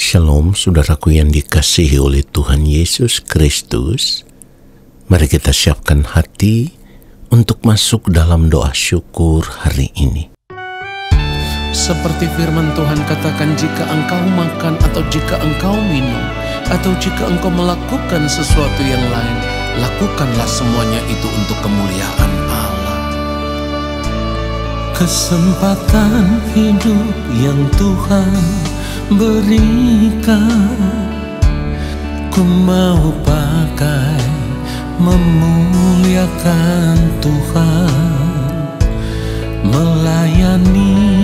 Shalom saudaraku yang dikasihi oleh Tuhan Yesus Kristus. Mari kita siapkan hati untuk masuk dalam doa syukur hari ini. Seperti firman Tuhan katakan, jika engkau makan atau jika engkau minum atau jika engkau melakukan sesuatu yang lain, lakukanlah semuanya itu untuk kemuliaan Allah. Kesempatan hidup yang Tuhan berikan, ku mau pakai memuliakan Tuhan, melayani,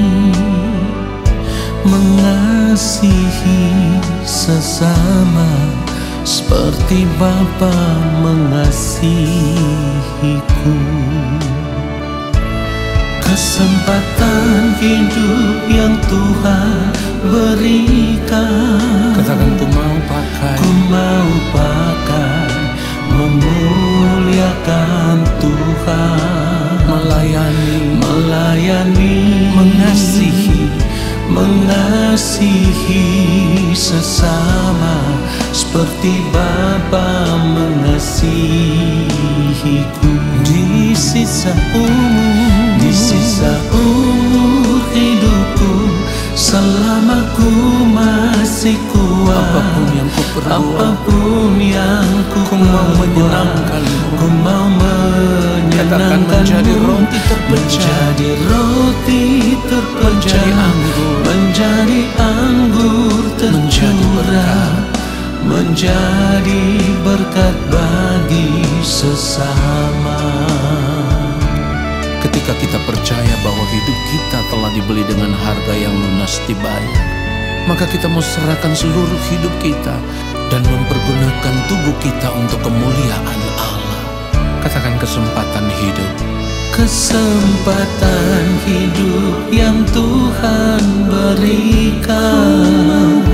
mengasihi sesama seperti Bapa mengasihiku. Kesempatan hidup yang Tuhan berikan, Katakan, ku mau pakai memuliakan Tuhan, melayani, mengasihi sesama seperti Bapa mengasihiku. Di sisa umur hidupku, selama ku masih kuat, apapun yang ku mau menyenangkanmu, ku mau menyenangkanmu. menjadi roti terpecah, menjadi anggur tercurah, menjadi berkat bagi sesama. Ketika kita percaya bahwa hidup kita telah dibeli dengan harga yang lunas dibayar, maka kita mau serahkan seluruh hidup kita dan mempergunakan tubuh kita untuk kemuliaan Allah. Katakan, kesempatan hidup. Kesempatan hidup yang Tuhan berikan,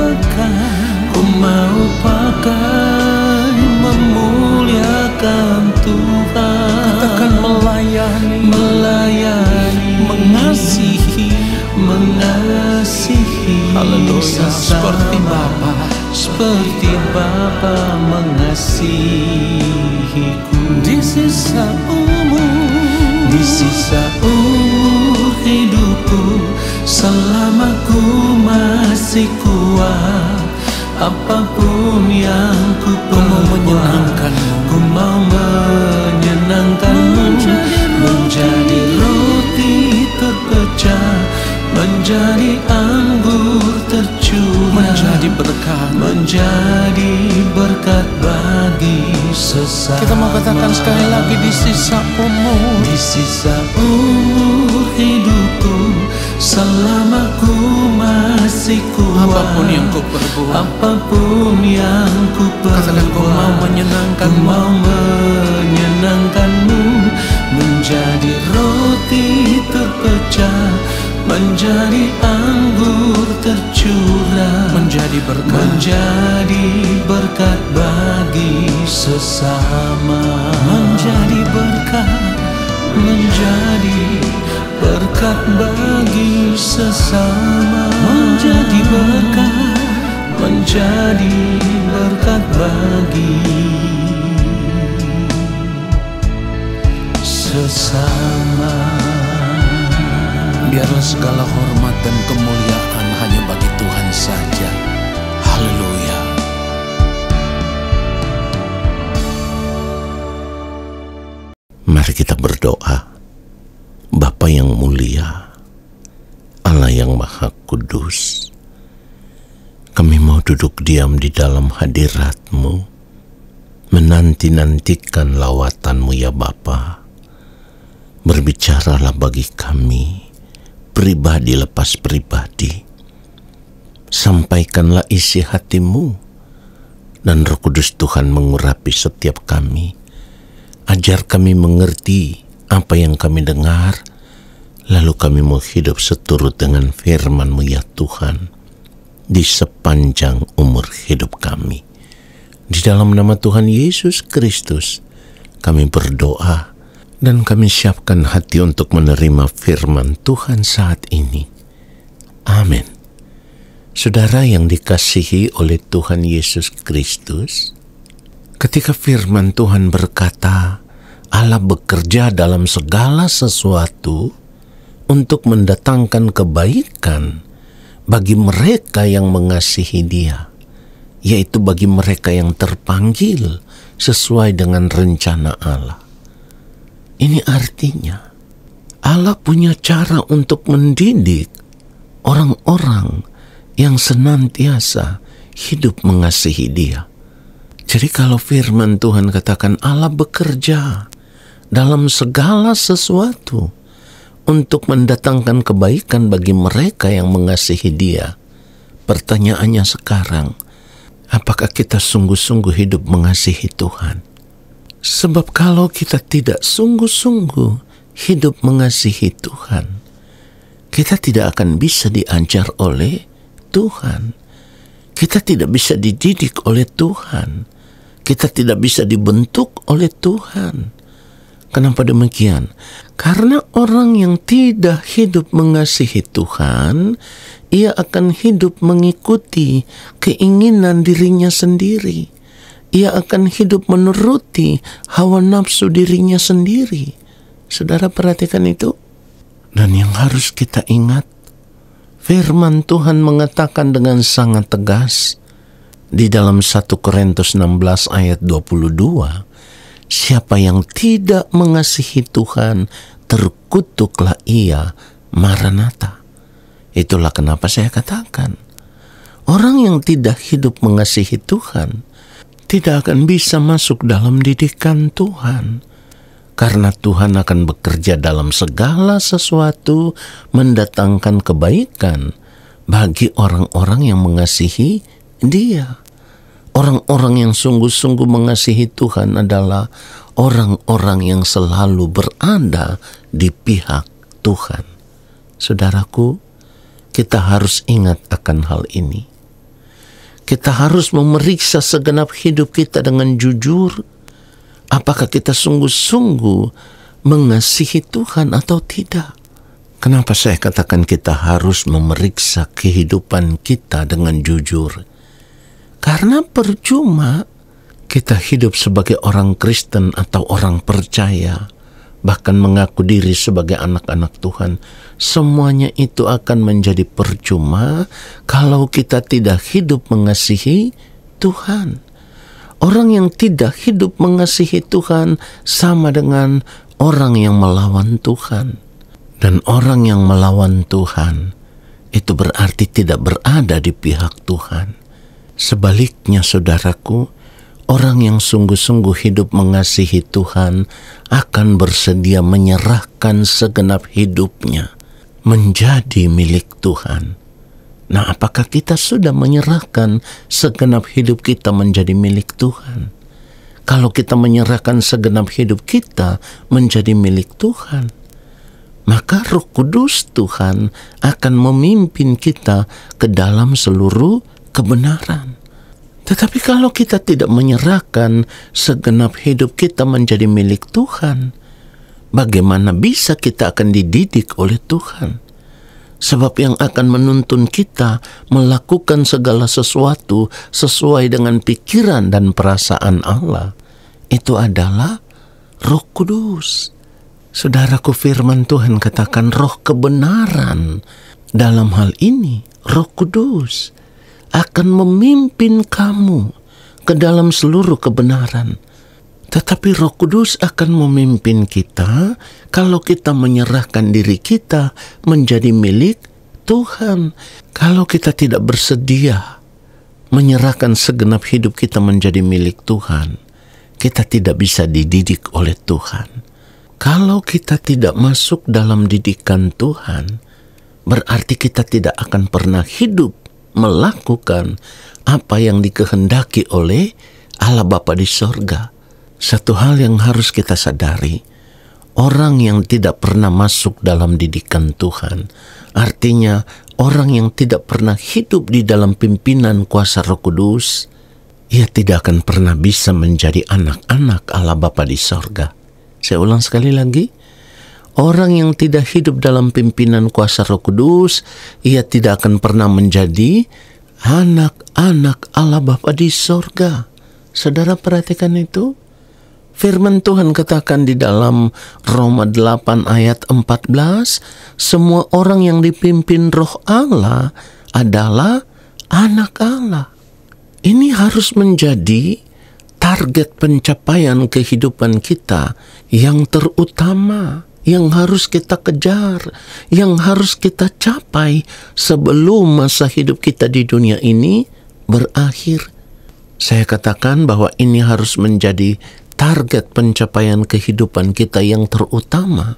ku mau pakai memuliakan Tuhan. Katakan, melayani, mengasihi Haleluya, seperti Bapa mengasihiku. Di sisa umur hidupku, selama ku masih kuat, apapun yang ku perbuat, ku mau menyenangkanmu, menjadi roti terpecah, menjadi anggur tercurah, menjadi berkat bagi sesama. Kita mau katakan sekali lagi, di sisa umur hidupku, selama ku masih kuat, apapun yang ku perbuat, katakan, ku mau menyenangkanmu, menjadi roti terpecah, menjadi anggur tercurah, menjadi berkat bagi sesama, menjadi berkat bagi sesama, menjadi berkat bagi sesama. Biarlah segala hormat dan kemuliaan hanya bagi Tuhan saja. Haleluya. Mari kita berdoa. Bapa yang mulia, Allah yang maha kudus, kami mau duduk diam di dalam hadirat-Mu, menanti-nantikan lawatan-Mu ya Bapa. Berbicaralah bagi kami, pribadi lepas pribadi. Sampaikanlah isi hati-Mu, dan Roh Kudus Tuhan mengurapi setiap kami. Ajar kami mengerti apa yang kami dengar, lalu kami mau hidup seturut dengan firman-Mu ya Tuhan, di sepanjang umur hidup kami. Di dalam nama Tuhan Yesus Kristus, kami berdoa dan kami siapkan hati untuk menerima firman Tuhan saat ini. Amin. Saudara yang dikasihi oleh Tuhan Yesus Kristus, ketika firman Tuhan berkata, Allah bekerja dalam segala sesuatu untuk mendatangkan kebaikan bagi mereka yang mengasihi Dia, yaitu bagi mereka yang terpanggil sesuai dengan rencana Allah. Ini artinya, Allah punya cara untuk mendidik orang-orang yang senantiasa hidup mengasihi Dia. Jadi kalau firman Tuhan katakan Allah bekerja dalam segala sesuatu untuk mendatangkan kebaikan bagi mereka yang mengasihi Dia, pertanyaannya sekarang, apakah kita sungguh-sungguh hidup mengasihi Tuhan? Sebab kalau kita tidak sungguh-sungguh hidup mengasihi Tuhan, kita tidak akan bisa diajar oleh Tuhan. Kita tidak bisa dididik oleh Tuhan. Kita tidak bisa dibentuk oleh Tuhan. Kenapa demikian? Karena orang yang tidak hidup mengasihi Tuhan, ia akan hidup mengikuti keinginan dirinya sendiri. Ia akan hidup menuruti hawa nafsu dirinya sendiri. Saudara perhatikan itu. Dan yang harus kita ingat, firman Tuhan mengatakan dengan sangat tegas di dalam 1 Korintus 16 ayat 22, siapa yang tidak mengasihi Tuhan, terkutuklah ia. Maranatha. Itulah kenapa saya katakan, orang yang tidak hidup mengasihi Tuhan tidak akan bisa masuk dalam didikan Tuhan. Karena Tuhan akan bekerja dalam segala sesuatu mendatangkan kebaikan bagi orang-orang yang mengasihi Dia. Orang-orang yang sungguh-sungguh mengasihi Tuhan adalah orang-orang yang selalu berada di pihak Tuhan. Saudaraku, kita harus ingat akan hal ini. Kita harus memeriksa segenap hidup kita dengan jujur. Apakah kita sungguh-sungguh mengasihi Tuhan atau tidak? Kenapa saya katakan kita harus memeriksa kehidupan kita dengan jujur? Karena percuma kita hidup sebagai orang Kristen atau orang percaya, bahkan mengaku diri sebagai anak-anak Tuhan. Semuanya itu akan menjadi percuma kalau kita tidak hidup mengasihi Tuhan. Orang yang tidak hidup mengasihi Tuhan sama dengan orang yang melawan Tuhan. Dan orang yang melawan Tuhan itu berarti tidak berada di pihak Tuhan. Sebaliknya saudaraku, orang yang sungguh-sungguh hidup mengasihi Tuhan akan bersedia menyerahkan segenap hidupnya menjadi milik Tuhan. Nah, apakah kita sudah menyerahkan segenap hidup kita menjadi milik Tuhan? Kalau kita menyerahkan segenap hidup kita menjadi milik Tuhan, maka Roh Kudus Tuhan akan memimpin kita ke dalam seluruh kebenaran. Tetapi kalau kita tidak menyerahkan segenap hidup kita menjadi milik Tuhan, bagaimana bisa kita akan dididik oleh Tuhan? Sebab yang akan menuntun kita melakukan segala sesuatu sesuai dengan pikiran dan perasaan Allah, itu adalah Roh Kudus. Saudaraku, firman Tuhan katakan roh kebenaran. Dalam hal ini, Roh Kudus akan memimpin kamu ke dalam seluruh kebenaran. Tetapi Roh Kudus akan memimpin kita kalau kita menyerahkan diri kita menjadi milik Tuhan. Kalau kita tidak bersedia menyerahkan segenap hidup kita menjadi milik Tuhan, kita tidak bisa dididik oleh Tuhan. Kalau kita tidak masuk dalam didikan Tuhan, berarti kita tidak akan pernah hidup melakukan apa yang dikehendaki oleh Allah Bapa di sorga. Satu hal yang harus kita sadari, orang yang tidak pernah masuk dalam didikan Tuhan, artinya orang yang tidak pernah hidup di dalam pimpinan kuasa Roh Kudus, ia tidak akan pernah bisa menjadi anak-anak Allah Bapa di sorga. Saya ulang sekali lagi, Orang yang tidak hidup dalam pimpinan kuasa Roh Kudus, ia tidak akan pernah menjadi anak-anak Allah Bapa di sorga. Saudara perhatikan itu. Firman Tuhan katakan di dalam Roma 8 ayat 14, semua orang yang dipimpin Roh Allah adalah anak Allah. Ini harus menjadi target pencapaian kehidupan kita yang terutama, yang harus kita kejar, yang harus kita capai sebelum masa hidup kita di dunia ini berakhir. Saya katakan bahwa ini harus menjadi target pencapaian kehidupan kita yang terutama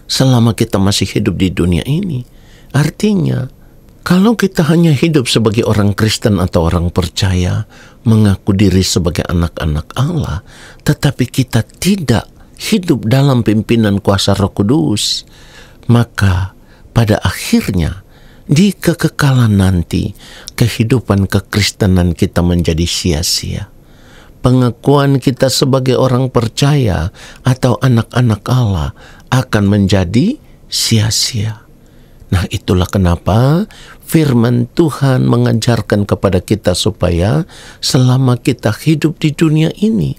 selama kita masih hidup di dunia ini. Artinya, kalau kita hanya hidup sebagai orang Kristen atau orang percaya, mengaku diri sebagai anak-anak Allah, tetapi kita tidak hidup dalam pimpinan kuasa Roh Kudus, maka pada akhirnya di kekekalan nanti kehidupan kekristenan kita menjadi sia-sia. Pengakuan kita sebagai orang percaya atau anak-anak Allah akan menjadi sia-sia. Nah, itulah kenapa firman Tuhan mengajarkan kepada kita supaya selama kita hidup di dunia ini,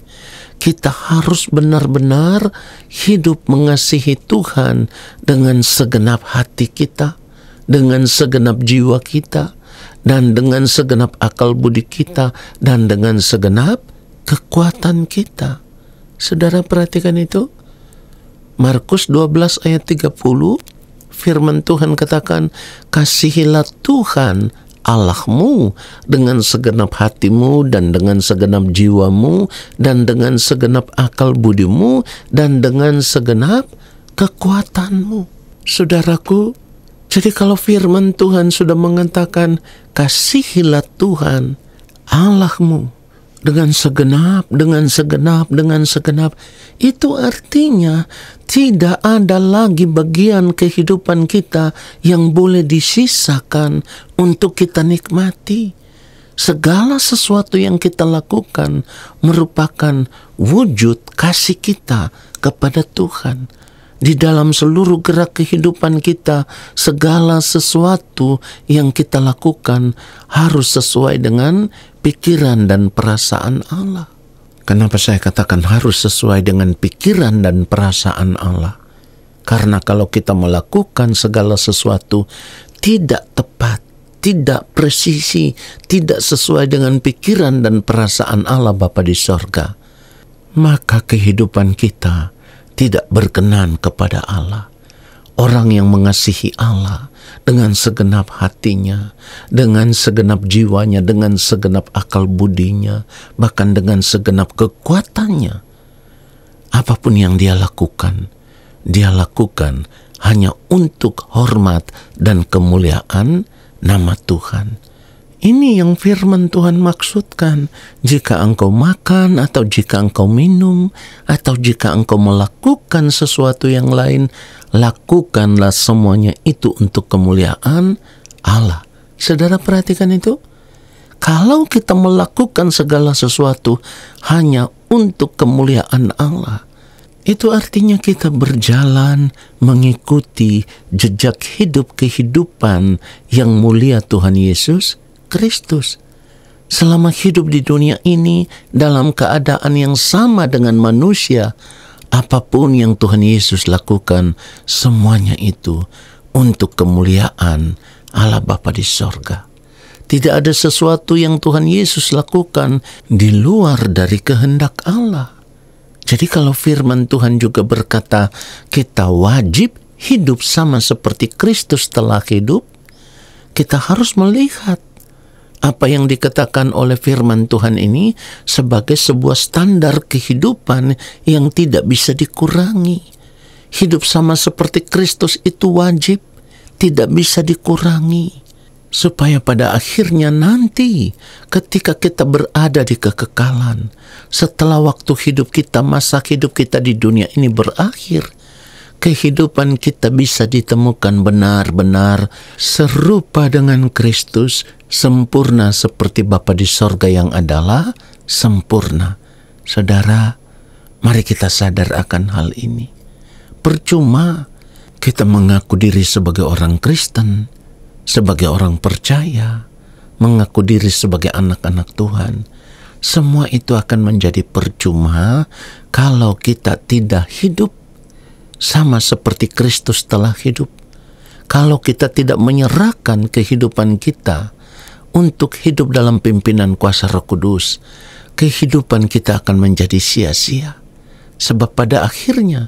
kita harus benar-benar hidup mengasihi Tuhan dengan segenap hati kita, dengan segenap jiwa kita, dan dengan segenap akal budi kita, dan dengan segenap kekuatan kita. Saudara perhatikan itu. Markus 12 ayat 30, firman Tuhan katakan, kasihilah Tuhan Allahmu dengan segenap hatimu dan dengan segenap jiwamu dan dengan segenap akal budimu dan dengan segenap kekuatanmu. Saudaraku, jadi kalau firman Tuhan sudah mengatakan kasihilah Tuhan Allahmu dengan segenap, itu artinya tidak ada lagi bagian kehidupan kita yang boleh disisakan untuk kita nikmati. Segala sesuatu yang kita lakukan merupakan wujud kasih kita kepada Tuhan. Di dalam seluruh gerak kehidupan kita, segala sesuatu yang kita lakukan harus sesuai dengan pikiran dan perasaan Allah. Kenapa saya katakan harus sesuai dengan pikiran dan perasaan Allah? Karena kalau kita melakukan segala sesuatu tidak tepat, tidak presisi, tidak sesuai dengan pikiran dan perasaan Allah Bapa di sorga, maka kehidupan kita tidak berkenan kepada Allah. Orang yang mengasihi Allah dengan segenap hatinya, dengan segenap jiwanya, dengan segenap akal budinya, bahkan dengan segenap kekuatannya, apapun yang dia lakukan hanya untuk hormat dan kemuliaan nama Tuhan. Ini yang firman Tuhan maksudkan. Jika engkau makan atau jika engkau minum atau jika engkau melakukan sesuatu yang lain, lakukanlah semuanya itu untuk kemuliaan Allah. Saudara perhatikan itu. Kalau kita melakukan segala sesuatu hanya untuk kemuliaan Allah, itu artinya kita berjalan mengikuti jejak hidup kehidupan yang mulia Tuhan Yesus Kristus. Selama hidup di dunia ini dalam keadaan yang sama dengan manusia, apapun yang Tuhan Yesus lakukan, semuanya itu untuk kemuliaan Allah Bapa di sorga. Tidak ada sesuatu yang Tuhan Yesus lakukan di luar dari kehendak Allah. Jadi kalau firman Tuhan juga berkata kita wajib hidup sama seperti Kristus telah hidup, kita harus melihat apa yang dikatakan oleh firman Tuhan ini sebagai sebuah standar kehidupan yang tidak bisa dikurangi. Hidup sama seperti Kristus itu wajib, tidak bisa dikurangi. Supaya pada akhirnya nanti ketika kita berada di kekekalan, setelah waktu hidup kita, masa hidup kita di dunia ini berakhir, kehidupan kita bisa ditemukan benar-benar serupa dengan Kristus, sempurna seperti Bapa di sorga yang adalah sempurna. Saudara, mari kita sadar akan hal ini. Percuma kita mengaku diri sebagai orang Kristen, sebagai orang percaya, mengaku diri sebagai anak-anak Tuhan, semua itu akan menjadi percuma kalau kita tidak hidup sama seperti Kristus telah hidup. Kalau kita tidak menyerahkan kehidupan kita untuk hidup dalam pimpinan kuasa Roh Kudus, kehidupan kita akan menjadi sia-sia. Sebab pada akhirnya,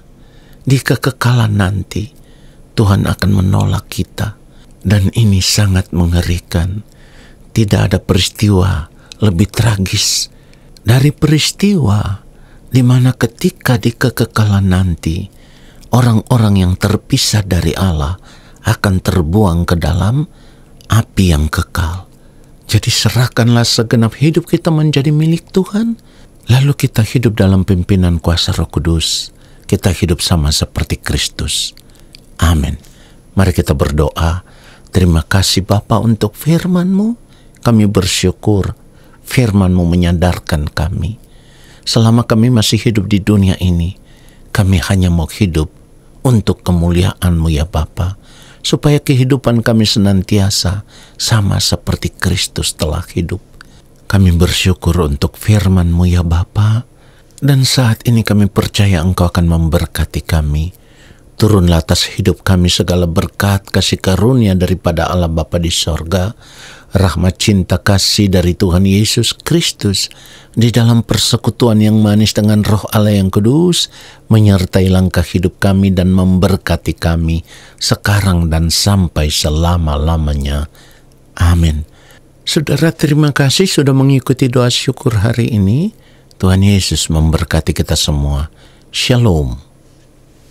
di kekekalan nanti, Tuhan akan menolak kita. Dan ini sangat mengerikan. Tidak ada peristiwa lebih tragis dari peristiwa di mana ketika di kekekalan nanti, orang-orang yang terpisah dari Allah akan terbuang ke dalam api yang kekal. Jadi serahkanlah segenap hidup kita menjadi milik Tuhan, lalu kita hidup dalam pimpinan kuasa Roh Kudus. Kita hidup sama seperti Kristus. Amin. Mari kita berdoa. Terima kasih Bapa untuk firman-Mu. Kami bersyukur firman-Mu menyadarkan kami. Selama kami masih hidup di dunia ini, kami hanya mau hidup untuk kemuliaan-Mu ya Bapa. Supaya kehidupan kami senantiasa sama seperti Kristus telah hidup. Kami bersyukur untuk firman-Mu ya Bapa. Dan saat ini kami percaya Engkau akan memberkati kami. Turunlah atas hidup kami segala berkat kasih karunia daripada Allah Bapa di sorga, rahmat cinta kasih dari Tuhan Yesus Kristus di dalam persekutuan yang manis dengan Roh Allah yang kudus, menyertai langkah hidup kami dan memberkati kami sekarang dan sampai selama-lamanya. Amin. Saudara, terima kasih sudah mengikuti doa syukur hari ini. Tuhan Yesus memberkati kita semua. Shalom.